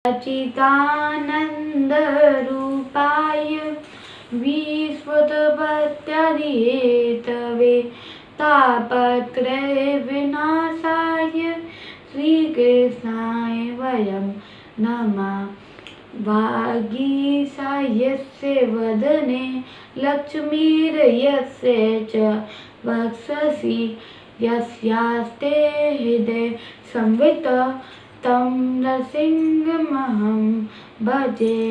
सच्चिदानन्दरूपाय विश्वोत्पत्त्यादिहेतवे तापत्रयविनाशाय श्रीकृष्णाय वयं नमः। वागीशायस्य वदने लक्ष्मीर्यस्य च वक्षसि यस्यास्ते हृदये संवित् तं नृसिंहमहं भजे।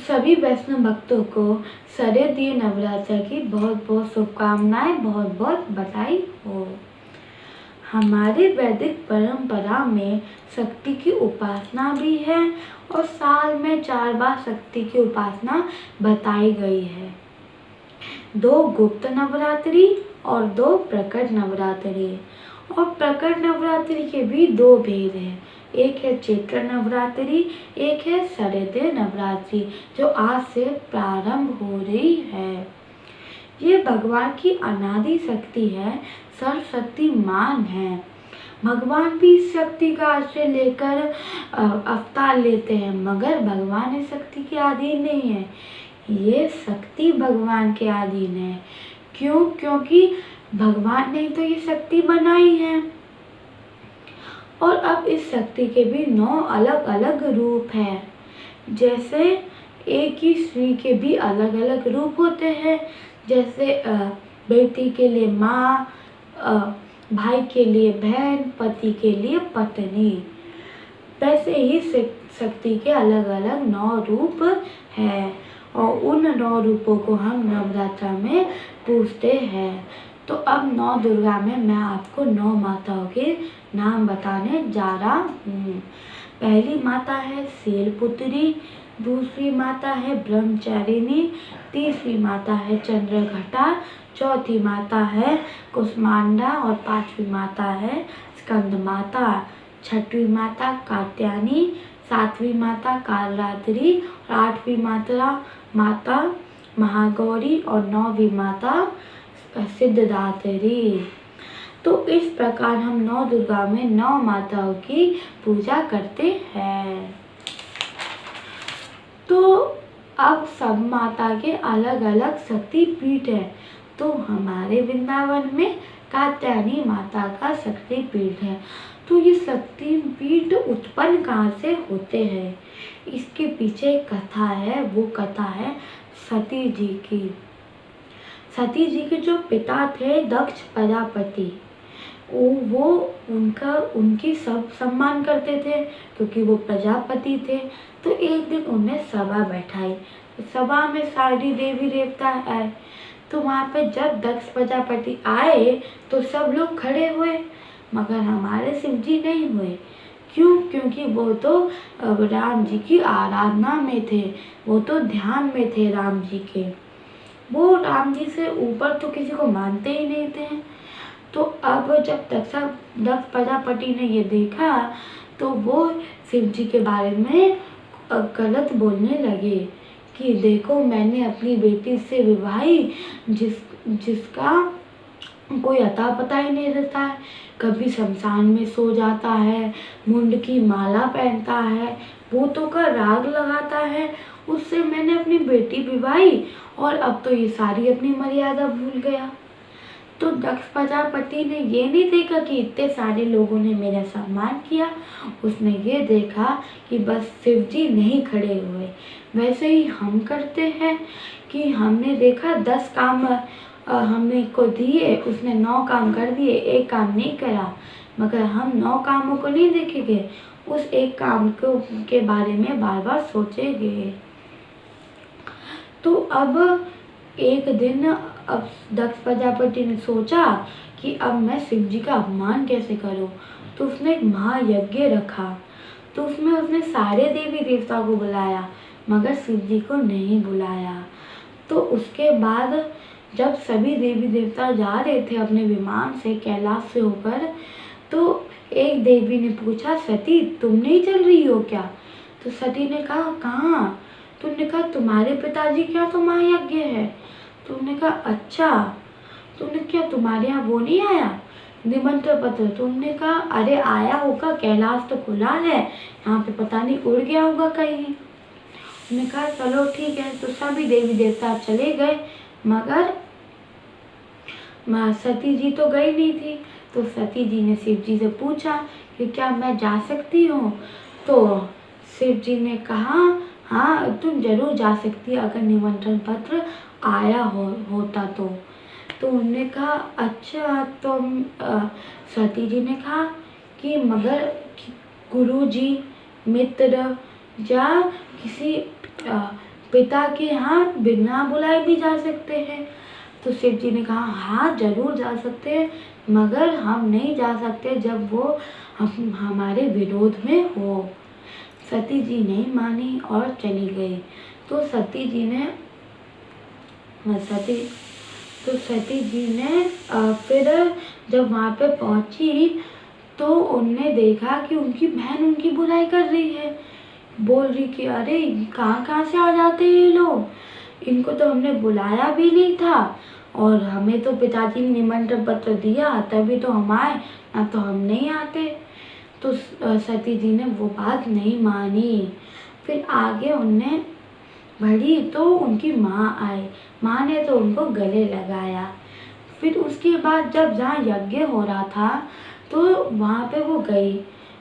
सभी वैष्णव भक्तों को शारदीय नवरात्र की बहुत बहुत शुभकामनाएं, बहुत बहुत बधाई हो। हमारे वैदिक परंपरा में शक्ति की उपासना भी है और साल में 4 बार शक्ति की उपासना बताई गई है। 2 गुप्त नवरात्रि और 2 प्रकट नवरात्रि। और प्रकट नवरात्रि के भी 2 भेद हैं, एक है चैत्र नवरात्रि, एक है शारदीय नवरात्रि जो आज से प्रारंभ हो रही है। ये भगवान की अनादि शक्ति है, सर्वशक्तिमान है। भगवान भी इस शक्ति का आश्रय लेकर अवतार लेते हैं, मगर भगवान इस शक्ति के अधीन नहीं है। ये शक्ति भगवान के अधीन है। क्यों? क्योंकि भगवान ने तो ये शक्ति बनाई है। और अब इस शक्ति के भी 9 अलग अलग रूप हैं। जैसे एक ही स्त्री के भी अलग अलग रूप होते हैं। जैसे बेटी के लिए माँ, भाई के लिए बहन, पति के लिए पत्नी। वैसे ही शक्ति के अलग अलग 9 रूप हैं और उन 9 रूपों को हम नवरात्र में पूजते हैं। तो अब 9 दुर्गा में मैं आपको 9 माताओं के नाम बताने जा रहा हूँ। पहली माता है शैलपुत्री, दूसरी माता है ब्रह्मचारिणी, तीसरी माता है चंद्रघटा, चौथी माता है कुष्मांडा और 5वीं माता है स्कंद माता, 6वीं माता कात्यायनी, 7वीं माता कालरात्रि, 8वीं माता महागौरी और 9वीं माता सिद्धदात्री। तो इस प्रकार हम 9 दुर्गा में 9 माताओं की पूजा करते हैं। तो अब सब माता के अलग अलग शक्ति पीठ है। तो हमारे वृंदावन में कात्यायनी माता का शक्ति पीठ है। तो ये शक्ति पीठ उत्पन्न कहाँ से होते हैं, इसके पीछे एक कथा है। वो कथा है सती जी की। सती जी के जो पिता थे दक्ष प्रजापति, वो उनकी सब सम्मान करते थे क्योंकि वो प्रजापति थे। तो एक दिन उन्हें सभा बैठाई। सभा में सारी देवी देवता आए। तो वहाँ पे जब दक्ष प्रजापति आए तो सब लोग खड़े हुए, मगर हमारे शिव जी नहीं हुए। क्यों? क्योंकि वो तो राम जी की आराधना में थे, वो तो ध्यान में थे राम जी के। वो राम जी से ऊपर तो किसी को मानते ही नहीं थे। तो अब जब दक्ष प्रजापति ने ये देखा तो वो शिव जी के बारे में गलत बोलने लगे कि देखो मैंने अपनी बेटी से विवाही जिसका कोई अता पता ही नहीं रहता है, कभी शमशान में सो जाता है, मुंड की माला पहनता है, भूतों का राग लगाता है, उससे मैंने अपनी बेटी विवाही और अब तो ये सारी अपनी मर्यादा भूल गया। तो दक्ष प्रजापति ने ये नहीं देखा कि इतने सारे लोगों ने मेरा सम्मान किया, उसने ये देखा कि बस शिव जी नहीं खड़े हुए। वैसे ही हम करते हैं कि हमने देखा 10 काम हमने को दिए, उसने 9 काम कर दिए, एक काम नहीं करा, मगर हम 9 कामों को नहीं देखेंगे, उस एक काम के बारे में बार बार सोचेंगे। तो अब एक दिन अब दक्ष प्रजापति ने सोचा कि अब मैं शिव जी का अपमान कैसे करूं। तो उसने एक महायज्ञ रखा। तो उसमें उसने सारे देवी देवता को बुलाया, मगर शिव जी को नहीं बुलाया। तो उसके बाद जब सभी देवी देवता जा रहे थे अपने विमान से कैलाश से होकर, तो एक देवी ने पूछा, सती तुम नहीं चल रही हो क्या? तो सती ने कहा, कहाँ? तुमने कहा तुम्हारे पिताजी क्या तो महायज्ञ है। तुमने कहा अच्छा। तुमने क्या तुम्हारे यहाँ वो नहीं आया? निमंत्रण पत्र। तो उन्होंने कहा अरे आया होगा, कैलाश तो खुला है, यहाँ पे पता नहीं उड़ गया होगा कहीं। उन्होंने कहा चलो ठीक है। तो सभी देवी देवता चले गए, मगर सती जी तो गई नहीं थी। तो सती जी ने शिव जी से पूछा कि क्या मैं जा सकती हूँ? तो शिव जी ने कहा हाँ तुम जरूर जा सकती है, अगर निमंत्रण पत्र आया होता तो। तो उन्होंने कहा अच्छा। तो सती जी ने कहा कि मगर गुरु जी, मित्र या किसी पिता के यहाँ बिना बुलाए भी जा सकते हैं। तो शिव जी ने कहा हाँ जरूर जा सकते हैं, मगर हम नहीं जा सकते जब वो हमारे विरोध में हो। सती जी नहीं मानी और चली गई। तो सती जी ने फिर जब वहाँ पे पहुँची तो उनने देखा कि उनकी बहन उनकी बुराई कर रही है, बोल रही कि अरे कहाँ कहाँ से आ जाते हैं ये लोग, इनको तो हमने बुलाया भी नहीं था, और हमें तो पिताजी ने निमंत्रण पत्र दिया तभी तो हम आए, ना तो हम नहीं आते। तो सती जी ने वो बात नहीं मानी। फिर आगे उनने बढ़ी तो उनकी माँ आई, माँ ने तो उनको गले लगाया। फिर उसके बाद जब जहाँ यज्ञ हो रहा था तो वहाँ पे वो गई।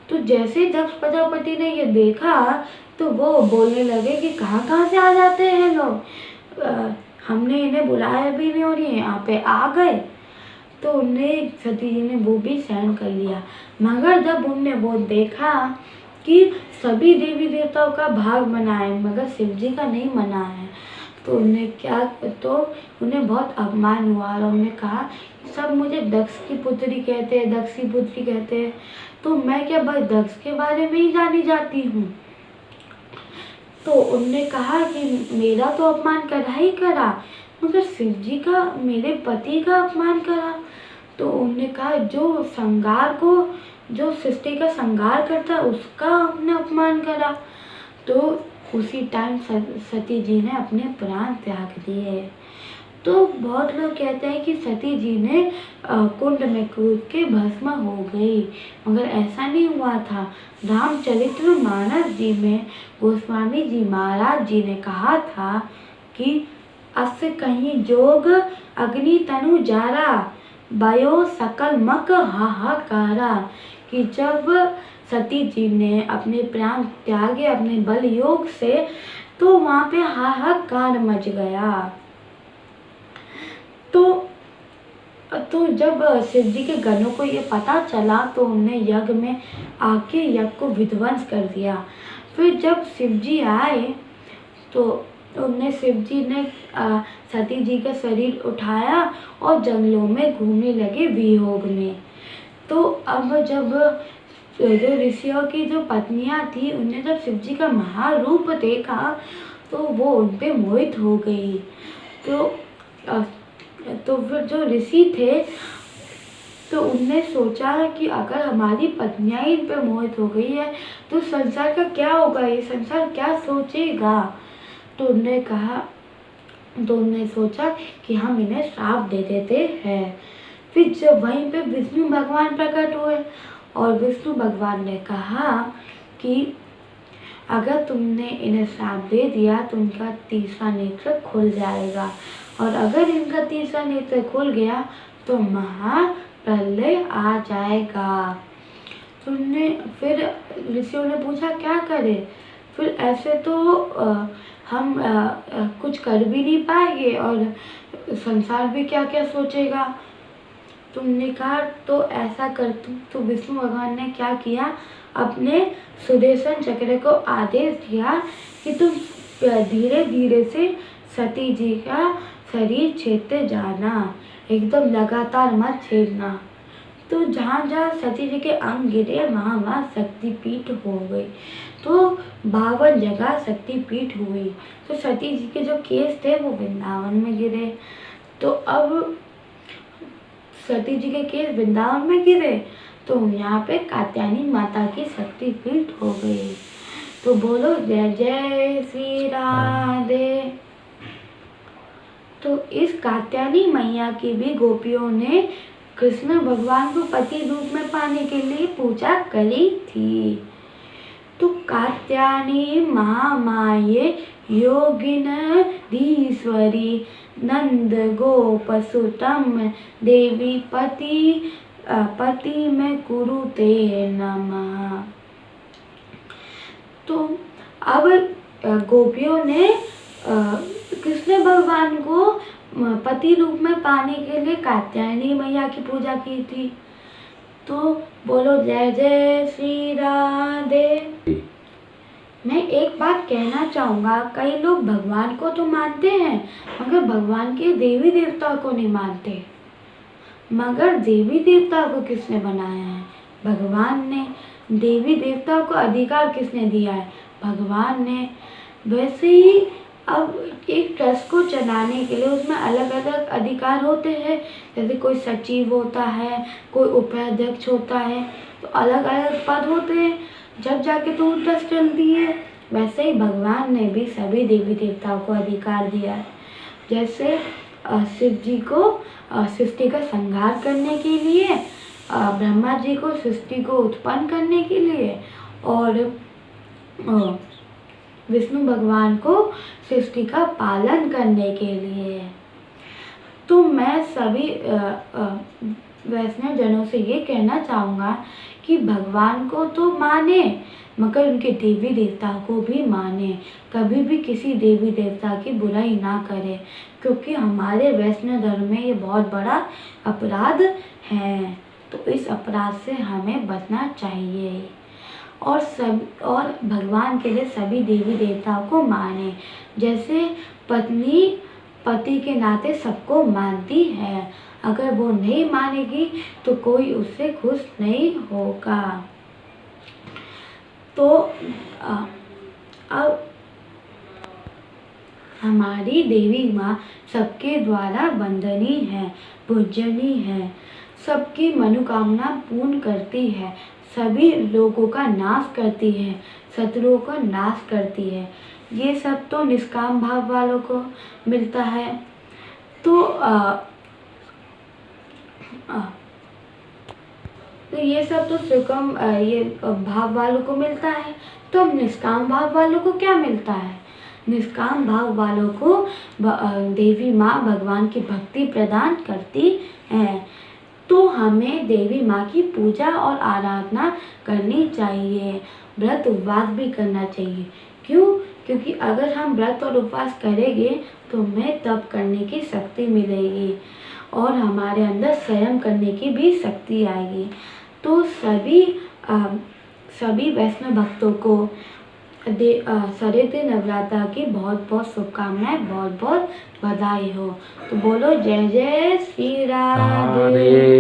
तो जैसे दक्ष प्रजापति ने ये देखा तो वो बोलने लगे कि कहाँ कहाँ से आ जाते हैं लोग, हमने इन्हें बुलाया भी नहीं और ये यहाँ पे आ गए। तो उन्हें सती जी ने वो भी सहन कर लिया, मगर जब उनने वो देखा कि सभी देवी देवताओं का भाग बना है मगर शिव जी का नहीं बना है, तो उन्हें बहुत अपमान हुआ और उन्होंने कहा सब मुझे दक्ष की पुत्री कहते हैं, दक्ष की पुत्री कहते हैं, तो मैं क्या बस दक्ष के बारे में ही जानी जाती हूँ। तो उनने कहा कि मेरा तो अपमान करा ही करा, मगर शिव जी का, मेरे पति का अपमान करा। तो उन्होंने कहा जो सृष्टि का संहार करता है उसका हमने अपमान करा। तो उसी टाइम सती जी ने अपने प्राण त्याग दिए। तो बहुत लोग कहते हैं कि सती जी ने कुंड में कूद के भस्म हो गई, मगर ऐसा नहीं हुआ था। रामचरितमानस जी में गोस्वामी जी महाराज जी ने कहा था कि अस कहीं जोग अग्नि तनु जारा, भयो सकल मक हाहाकारा, कि जब सती जी ने अपने प्राण त्यागे अपने बल योग से तो वहाँ पे हाहाकार मच गया। तो जब शिव जी के गणों को ये पता चला तो उन्होंने यज्ञ में आके यज्ञ को विध्वंस कर दिया। फिर जब शिव जी आए तो शिव जी ने सती जी का शरीर उठाया और जंगलों में घूमने लगे वियोग में। तो अब जब जो ऋषियों की जो पत्नियां थी उन्हें जब शिव जी का महारूप देखा तो वो उन पे मोहित हो गई। तो फिर जो ऋषि थे तो उनने सोचा कि अगर हमारी पत्नियां इन पे मोहित हो गई है तो संसार का क्या होगा, ये संसार क्या सोचेगा। तो उन्होंने सोचा कि हम इन्हें श्राप दे देते हैं। फिर जब वहीं पे विष्णु भगवान प्रकट हुए और विष्णु भगवान ने कहा कि अगर तुमने इन्हें श्राप दे दिया तो इनका तीसरा नेत्र खुल जाएगा, और अगर इनका तीसरा नेत्र खुल गया तो महाप्रलय आ जाएगा। फिर ऋषियों ने पूछा क्या करें, फिर ऐसे तो हम कुछ कर भी नहीं पाएंगे और संसार भी क्या क्या सोचेगा। तुमने कहा तो ऐसा कर तुम। तो विष्णु भगवान ने क्या किया, अपने सुदर्शन चक्र को आदेश दिया कि तुम धीरे धीरे से सती जी का शरीर छेदते जाना, एकदम लगातार मत छेदना। तो जहाँ जहाँ सती जी के अंग गिरे वहाँ वहाँ शक्तिपीठ हो गई। तो 52 जगह शक्तिपीठ हुई। तो सती जी के जो केस थे वो वृंदावन में गिरे। तो अब सती जी के केस वृंदावन में गिरे तो यहाँ पे कात्यायनी माता की शक्तिपीठ हो गई। तो बोलो जय जय श्री राधे। तो इस कात्यायनी मैया की भी गोपियों ने कृष्ण भगवान को पति रूप में पाने के लिए पूजा करी थी। तो कात्यायनी महामाये योगिनधीश्वरी नंद गोप सुतम देवी पति में कुरुते नमः। तो अब गोपियों ने कृष्ण भगवान को पति रूप में पाने के लिए कात्यायनी मैया की पूजा की थी। तो बोलो जय जय श्री राधे। मैं एक बात कहना चाहूँगा, कई लोग भगवान को तो मानते हैं मगर भगवान के देवी देवता को नहीं मानते। मगर देवी देवता को किसने बनाया है? भगवान ने। देवी देवता को अधिकार किसने दिया है? भगवान ने। वैसे ही अब एक ट्रस्ट को चलाने के लिए उसमें अलग अलग अधिकार होते हैं। जैसे कोई सचिव होता है, कोई उपाध्यक्ष होता है, तो अलग अलग पद होते हैं, जब जाके तो ट्रस्ट चलती है। वैसे ही भगवान ने भी सभी देवी देवताओं को अधिकार दिया है। जैसे शिव जी को सृष्टि का संहार करने के लिए, ब्रह्मा जी को सृष्टि को उत्पन्न करने के लिए, और विष्णु भगवान को सृष्टि का पालन करने के लिए। तो मैं सभी वैष्णव जनों से ये कहना चाहूँगा कि भगवान को तो माने मगर उनके देवी देवताओं को भी माने। कभी भी किसी देवी देवता की बुराई ना करें, क्योंकि हमारे वैष्णव धर्म में ये बहुत बड़ा अपराध है। तो इस अपराध से हमें बचना चाहिए और भगवान के लिए सभी देवी देवताओं को माने। जैसे पत्नी पति के नाते सबको मानती है, अगर वो नहीं मानेगी तो कोई उससे खुश नहीं होगा। तो अब हमारी देवी माँ सबके द्वारा वंदनीय है, पूजनीय है, सबकी मनोकामना पूर्ण करती है, सभी लोगों का नाश करती है, शत्रुओं का नाश करती है। ये सब तो निष्काम भाव वालों को मिलता है। तो ये सब तो सुकम ये भाव वालों को मिलता है। तो निष्काम भाव वालों को क्या मिलता है? निष्काम भाव वालों को देवी माँ भगवान की भक्ति प्रदान करती है। तो हमें देवी माँ की पूजा और आराधना करनी चाहिए, व्रत उपवास भी करना चाहिए। क्यों? क्योंकि अगर हम व्रत और उपवास करेंगे तो हमें तप करने की शक्ति मिलेगी और हमारे अंदर संयम करने की भी शक्ति आएगी। तो सभी वैष्णव भक्तों को शरद नवरात्र की बहुत बहुत शुभकामनाएं, बहुत बहुत बधाई हो। तो बोलो जय जय श्री राधे।